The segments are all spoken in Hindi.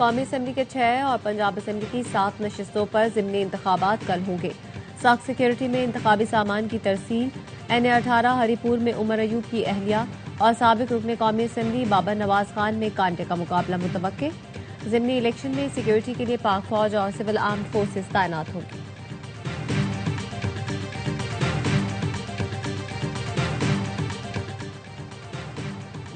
कौमी असम्बली के 6 और पंजाब असम्बली की 7 नशिस्तों पर ज़िमनी इंतखाबात कल होंगे। सख्त सिक्योरिटी में इंतखाबी सामान की तरसील। NA-18 हरीपुर में उमर अयूब की अहलिया और साबिक रुकन कौमी असम्बली बाबर नवाज खान में कांटे का मुकाबला मुतवक्के। ज़िमनी इलेक्शन में सिक्योरिटी के लिए पाक फौज और सिविल आर्म्ड फोर्सेज तैनात होंगी।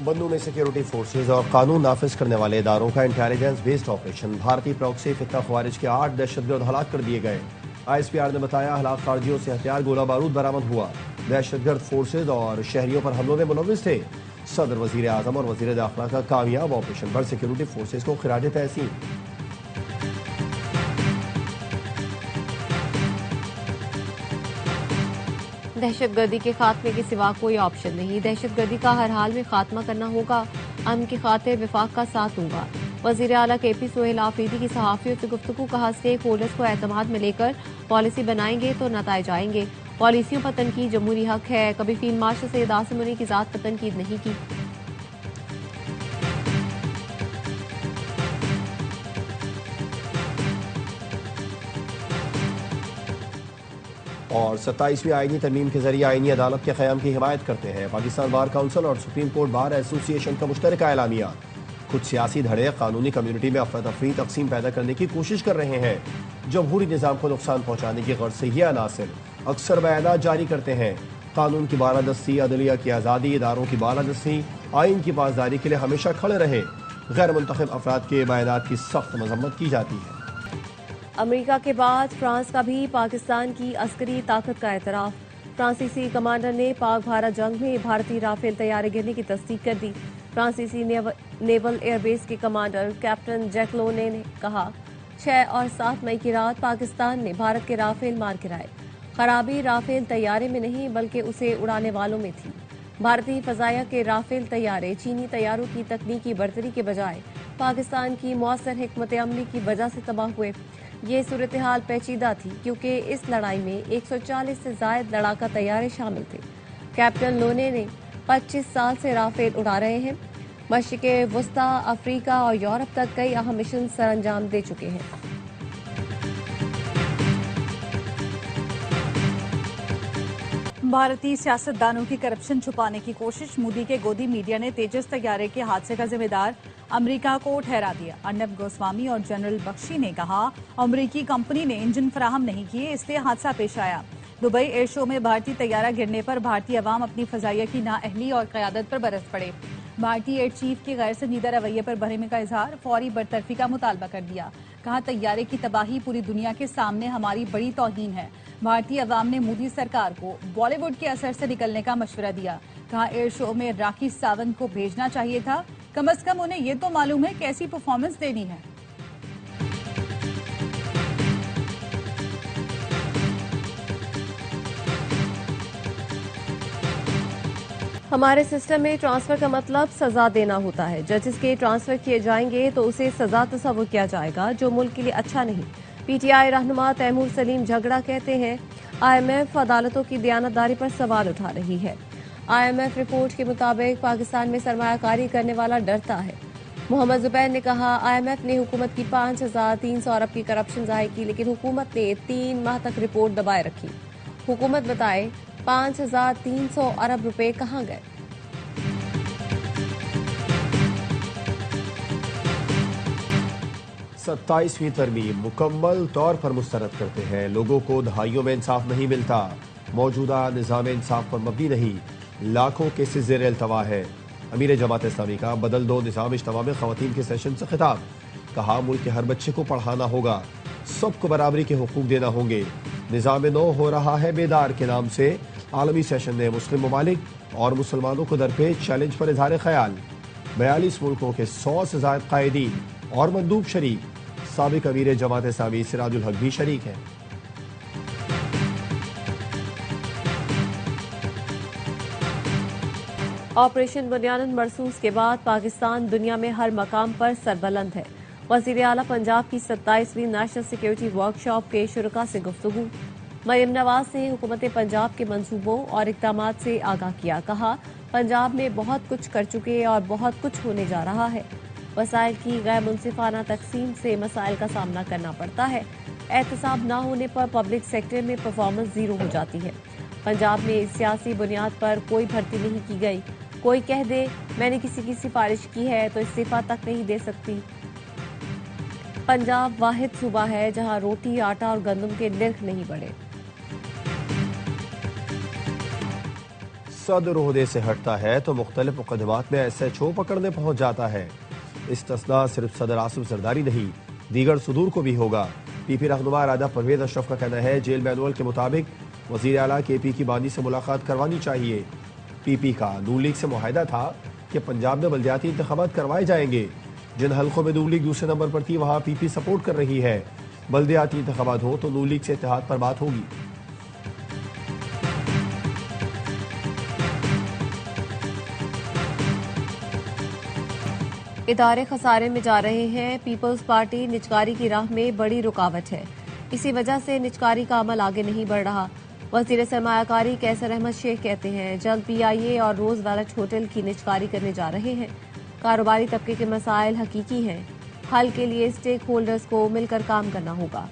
बन्नू में सिक्योरिटी फोर्सेज और कानून नाफिज करने वाले इदारों का इंटेलिजेंस बेस्ड ऑपरेशन। भारतीय प्रॉक्सी फितना खवारिज के 8 दहशतगर्द हलाक कर दिए गए। ISPR ने बताया हलाक खारजियों से हथियार गोला बारूद बरामद हुआ। दहशतगर्द फोर्सेज और शहरियों पर हमलों में मुलविस थे। सदर, वजीर आजम और वजीर दाखिला का कामयाब ऑपरेशन पर सिक्योरिटी फोर्सेज को खिराज तहसीन। दहशतगर्दी के खात्मे के सिवा कोई ऑप्शन नहीं। दहशतगर्दी का हर हाल में खात्मा करना होगा। अमन की खातिर विफाक का साथ दूंगा। वजीर आला KP सोहेल आफरीदी की सहाफियों से गुफ्तगू। कहा स्टेक होल्डर्स को एतमाद में लेकर पॉलिसी बनाएंगे तो नताइज आएंगे। पॉलिसियों पर तनकीद जमहूरी हक है। कभी फील्ड मार्शल सैयद आसिम मुनी की जात पर तनकीद नहीं की। और 27वीं आईनी तरमीम के जरिए आईनी अदालत के क़याम की हिमायत करते हैं। पाकिस्तान बार काउंसिल और सुप्रीम कोर्ट बार एसोसिएशन का मुश्तरका एलामिया। कुछ सियासी धड़े कानूनी कम्युनिटी में अफरा तफरी तकसीम पैदा करने की कोशिश कर रहे हैं। जमहूरी निज़ाम को नुकसान पहुंचाने की गर्ज से ये अनासिर अक्सर बयानात जारी करते हैं। कानून की बालादस्ती, अदलिया की आज़ादी, इदारों की बालादस्ती, आइन की पासदारी के लिए हमेशा खड़े रहे। गैर मुंतखब अफराद के बयानात की सख्त मजम्मत की जाती है। अमेरिका के बाद फ्रांस का भी पाकिस्तान की अस्करी ताकत का एतराफ। फ्रांसीसी कमांडर ने पाक भारत जंग में भारतीय राफेल तैयारे गिरने की तस्दीक कर दी। फ्रांसीसी नेवल एयरबेस के कमांडर कैप्टन जैक लोने ने कहा 6 और 7 मई की रात पाकिस्तान ने भारत के राफेल मार गिराए। खराबी राफेल तैयारे में नहीं बल्कि उसे उड़ाने वालों में थी। भारतीय फजाया के राफेल तैयारे चीनी तैयारों की तकनीकी बर्तरी के बजाय पाकिस्तान की मौसर हिकमत अमली की वजह से तबाह हुए। ये सूरत हाल पेचीदा थी क्योंकि इस लड़ाई में 140 से जायद लड़ाका तैयारे शामिल थे। कैप्टन लोने ने 25 साल से राफेल उड़ा रहे हैं। मशरिक़ वस्ता, अफ्रीका और यूरोप तक कई अहम मिशन सर अंजाम दे चुके हैं। भारतीय सियासतदानों की करप्शन छुपाने की कोशिश। मोदी के गोदी मीडिया ने तेजस तैयारे के हादसे का जिम्मेदार अमेरिका को ठहरा दिया। अर्नब गोस्वामी और जनरल बख्शी ने कहा अमेरिकी कंपनी ने इंजन फराहम नहीं किए इसलिए हादसा पेश आया। दुबई एयर शो में भारतीय तैयारा गिरने पर भारतीय अवाम अपनी फजाइया की नाअहली और क़यादत पर बरस पड़े। भारतीय एयर चीफ के गैर संजीदा रवैये पर बरहमी का इजहार, फौरी बरतरफी का मुतालबा कर दिया। कहा तैयारे की तबाही पूरी दुनिया के सामने हमारी बड़ी तौहीन है। भारतीय अवाम ने मोदी सरकार को बॉलीवुड के असर से निकलने का मशवरा दिया। कहा एयर शो में राखी सावंत को भेजना चाहिए था। कम अज कम उन्हें ये तो मालूम है कैसी परफॉर्मेंस देनी है। हमारे सिस्टम में ट्रांसफर का मतलब सजा देना होता है। जजेस के ट्रांसफर किए जाएंगे तो उसे सजा तस्वुर किया जाएगा जो मुल्क के लिए अच्छा नहीं। PTI रहनुमा तैमूर सलीम झगड़ा कहते हैं IMF अदालतों की दयानतदारी पर सवाल उठा रही है। IMF रिपोर्ट के मुताबिक पाकिस्तान में सरमायाकारी करने वाला डरता है। मोहम्मद जुबैर ने कहा IMF ने हुकूमत की 5300 अरब की करप्शन जाहिर की लेकिन हुकूमत ने 3 माह तक रिपोर्ट दबाए रखी। हुकूमत बताए 5300 अरब रुपए कहां गए। सत्ताईसवीं तरमीम मुकम्मल तौर पर मुस्तरद करते हैं। लोगों को दहाइयों में इंसाफ नहीं मिलता। मौजूदा निज़ाम इंसाफ पर मबनी नहीं, लाखों केसेस ज़ेर अल्तवा है। अमीर जमात इस्लामी का बदल दो निज़ाम इज्तिमा में ख़वातीन के सेशन से खिताब। कहा मुल्क के हर बच्चे को पढ़ाना होगा, सबको बराबरी के हुकूक देना होंगे। निज़ाम नो हो रहा है बेदार के नाम से आलमी सेशन ने मुस्लिम ममालिक और मुसलमानों को दरपेश चैलेंज पर इजहार ख्याल। 42 मुल्कों के 100 से ज़ायद कायदीन और मंदूब शरीक। साबिक अमीर जमात इस्लामी सिराजुल हक भी शरीक है। ऑपरेशन बुनियादन मरसूस के बाद पाकिस्तान दुनिया में हर मकाम पर सरबलंद है। वज़ीर आला पंजाब की 27वीं नेशनल सिक्योरिटी वर्कशॉप के शुरका से गुफ्तगू। मरियम नवाज ने हुकूमत पंजाब के मंसूबों और इक़दामात से आगाह किया। कहा पंजाब में बहुत कुछ कर चुके और बहुत कुछ होने जा रहा है। वसाइल की गैर मुनसिफाना तकसीम से मसाइल का सामना करना पड़ता है। एहतसाब न होने पर पब्लिक सेक्टर में परफॉर्मेंस जीरो हो जाती है। पंजाब में सियासी बुनियाद पर कोई भर्ती नहीं की गई। कोई कह दे मैंने किसी की सिफारिश की है तो इस्तीफा तक नहीं दे सकती। पंजाब वाहिद सूबा है जहां रोटी, आटा और गंदम के निर्ख नहीं बढ़े। सदर ओहदे से हटता है तो मुख्तलिफ मुकदमात में SHO पकड़ने पहुंच जाता है। इस्तिस्ना सिर्फ सदर आसिफ जरदारी नहीं, दीगर सुदूर को भी होगा। PP रहनुमा राजा परवेज अशरफ का कहना है जेल मैनुअल के मुताबिक वजीर आला KP की बानी से मुलाकात करवानी चाहिए। PP का नून लीग से मुआहिदा था कि पंजाब में बल्दियाती इंतखाबात करवाए जाएंगे। जिन हल्कों में नून लीग दूसरे नंबर पर थी वहां PP सपोर्ट कर रही है। बल्दियाती इंतखाबात हो तो नून लीग से इत्तेहाद पर बात होगी। इदारे खसारे में जा रहे हैं। पीपल्स पार्टी निजकारी की राह में बड़ी रुकावट है। इसी वजह से निजकारी का अमल आगे नहीं बढ़ रहा। वजीर सरमायाकारी कैसर अहमद शेख कहते हैं जल्द PIA और रोज वैलेट होटल की निजकारी करने जा रहे हैं। कारोबारी तबके के मसाइल हकीकी हैं। हल के लिए स्टेक होल्डर्स को मिलकर काम करना होगा।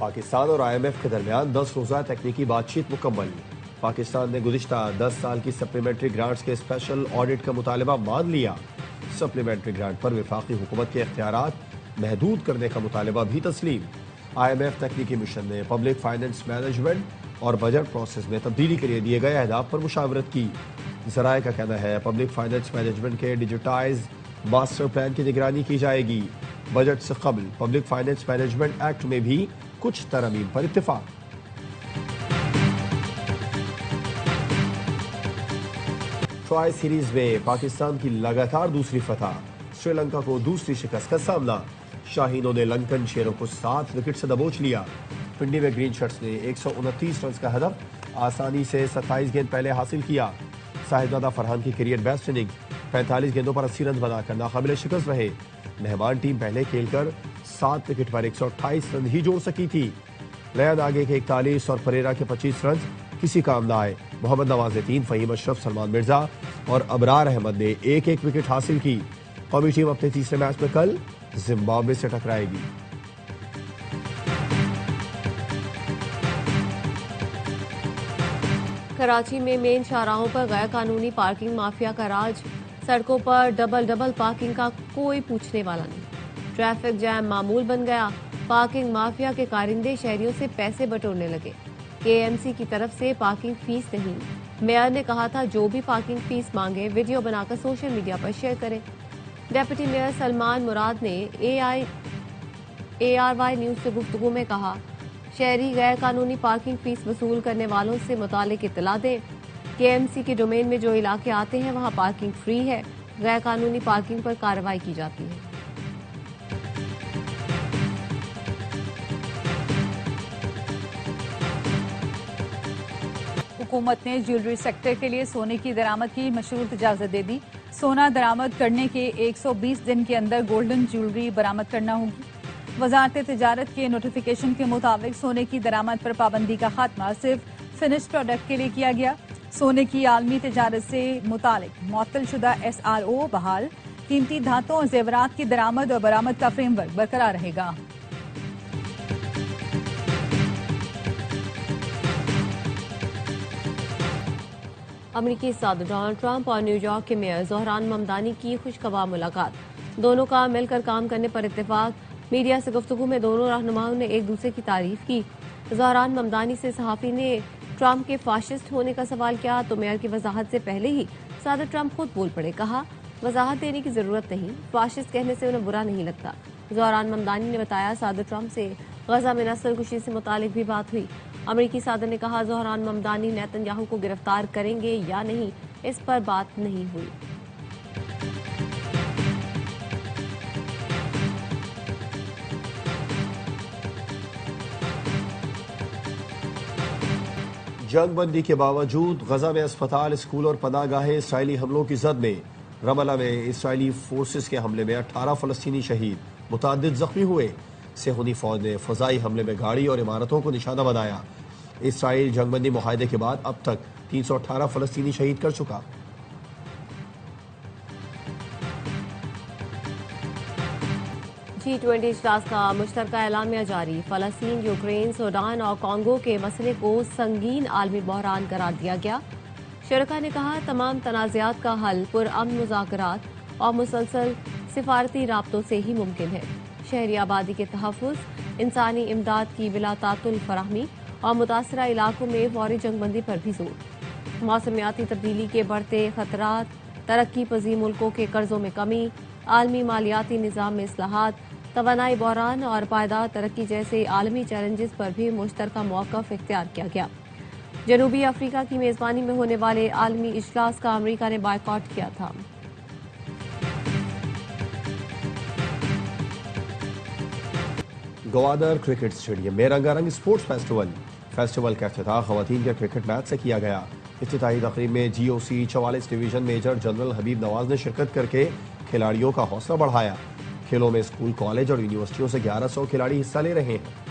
पाकिस्तान और IMF के दरमियान 10 रोजा तकनीकी बातचीत मुकम्मल। पाकिस्तान ने गुज़िश्ता 10 साल की सप्लीमेंट्री ग्रांट्स के स्पेशल ऑडिट का मुतालबा मान लिया। सप्लीमेंट्री ग्रांट पर वफाकी हुकूमत के इख्तियारात महदूद करने का मुतालबा भी तस्लीम। IMF तकनीकी मिशन ने पब्लिक फाइनेंस मैनेजमेंट और बजट प्रोसेस में तब्दीली के लिए दिए गए अहदाफ पर मुशावरत की। ज़राए का कहना है पब्लिक फाइनेंस मैनेजमेंट के डिजिटाइज मास्टर प्लान की निगरानी की जाएगी। बजट से कबल पब्लिक फाइनेंस मैनेजमेंट एक्ट में भी कुछ तरमीम पर इत्तेफाक। ट्राई सीरीज में पाकिस्तान की लगातार दूसरी फतह। श्रीलंका को दूसरी शिकस्त का सामना। शाहीनों ने लंकन शेरों को 7 विकेट से दबोच लिया। पिंडी में ग्रीन शर्ट्स ने 129 रन का हदफ आसानी से 27 गेंद पहले हासिल किया। साहिबजादा फरहान की करियर बेस्ट इनिंग्स 45 गेंदों पर 80 रन बनाकर नाकाबिल शिकस्त रहे। मेहमान टीम पहले खेलकर 7 विकेट पर 128 रन ही जोड़ सकी थी। लयन आगे के 41 और परेरा के 25 रन किसी काम न आए। मोहम्मद नवाज ने 3, फहीम अशरफ, सलमान मिर्जा और अबरार अहमद ने एक विकेट हासिल की। कौमी टीम अपने तीसरे मैच में कल जिम्बाब्वे से टकराएगी। कराची में मेन शाहराहों पर गैर कानूनी पार्किंग माफिया का राज। सड़कों पर डबल पार्किंग का कोई पूछने वाला नहीं। ट्रैफिक जैम मामूल बन गया। पार्किंग माफिया के कारिंदे शहरियों से पैसे बटोरने लगे। KMC की तरफ से पार्किंग फीस नहीं। मेयर ने कहा था जो भी पार्किंग फीस मांगे वीडियो बनाकर सोशल मीडिया पर शेयर करें। डेप्यूटी मेयर सलमान मुराद ने ARY न्यूज से गुफ्तगू में कहा शहरी गैर कानूनी पार्किंग फीस वसूल करने वालों से मुतालिक इत्तला दें। KMC के डोमेन में जो इलाके आते हैं वहां पार्किंग फ्री है। गैर कानूनी पार्किंग पर कार्रवाई की जाती है। हुकूमत ने ज्वेलरी सेक्टर के लिए सोने की दरामद की मशरूत इजाजत दे दी। सोना दरामद करने के 120 दिन के अंदर गोल्डन ज्वेलरी बरामद करना होगी। वजारत तिजारत के नोटिफिकेशन के मुताबिक सोने की दरामद पर पाबंदी का खात्मा सिर्फ फिनिश प्रोडक्ट के लिए किया गया। सोने की आलमी तिजारत से मुतालिक मुअत्तल शुदा SRO बहाल। कीमती धातों और जेवरात की दरामद और बरामद का फ्रेमवर्क बरकरार रहेगा। अमेरिकी सदर डोनाल्ड ट्रंप और न्यूयॉर्क के मेयर ज़ोहरान ममदानी की खुशगवार मुलाकात। दोनों का मिलकर काम करने पर इत्तेफाक। मीडिया से गुफ्तगू में दोनों रहनुमाओं ने एक दूसरे की तारीफ की। ज़ोहरान ममदानी से सहाफ़ी ने ट्रंप के फाशिस्ट होने का सवाल किया तो मेयर की वजाहत से पहले ही सदर ट्रंप खुद बोल पड़े। कहा वजाहत देने की जरूरत नहीं, फाशिस्ट कहने से उन्हें बुरा नहीं लगता। ज़ोहरान ममदानी ने बताया सदर ट्रंप से गजा में नस्ल कुशी से मुतालिक भी बात हुई। अमेरिकी सदर ने कहा ज़ोहरान ममदानी नेतन्याहू को गिरफ्तार करेंगे या नहीं इस पर बात नहीं हुई। जंगबंदी के बावजूद गजा में अस्पताल, स्कूल और पनाहगाहें इसराइली हमलों की जद में। रमला में इसराइली फोर्सेस के हमले में 18 फलस्तीनी शहीद, मुतअद्दिद जख्मी हुए। सेहूनी फौज ने फजाई हमले में गाड़ी और इमारतों को निशाना बनाया। इसराइल जंगबंदी मुआहदे के बाद अब तक 318 फलस्तीनी शहीद कर चुका। G20 इजलास का मुश्तरका एलामिया जारी। फलस्तीन, यूक्रेन, सूडान और कॉन्गो के मसले को संगीन आलमी बहरान करार दिया गया। शरका ने कहा तमाम तनाज़ात का हल पुरअमन मुज़ाकरात और मुसलसल सिफारती राब्तों से ही मुमकिन है। शहरी आबादी के तहफ़्फ़ुज़, इंसानी इमदाद की बिलातातुल फराहमी और मुतासरा इलाकों में फौरी जंगबंदी पर भी जोर। मौसमियाती तब्दीली के बढ़ते खतरात, तरक्की पजीर मुल्कों के कर्जों में कमी, आलमी मालियाती निज़ाम में इस्लाहात, तवानाई बहरान और पायदार तरक्की जैसे आलमी चैलेंजेस पर भी मुश्तरका मौक़िफ़ इख्तियार किया गया। जनूबी अफ्रीका की मेज़बानी में होने वाले आलमी इजलास का अमरीका ने बायकॉट किया था। गवादर क्रिकेट स्टेडियम में रंगारंग स्पोर्ट्स फेस्टिवल का इफ्तिताह ख़वातीन के क्रिकेट मैच से किया गया। इफ्तिताही तकरीब में GOC 44 डिवीजन मेजर जनरल हबीब नवाज ने शिरकत करके खिलाड़ियों का हौसला बढ़ाया। खेलों में स्कूल, कॉलेज और यूनिवर्सिटियों से 1100 खिलाड़ी हिस्सा ले रहे हैं।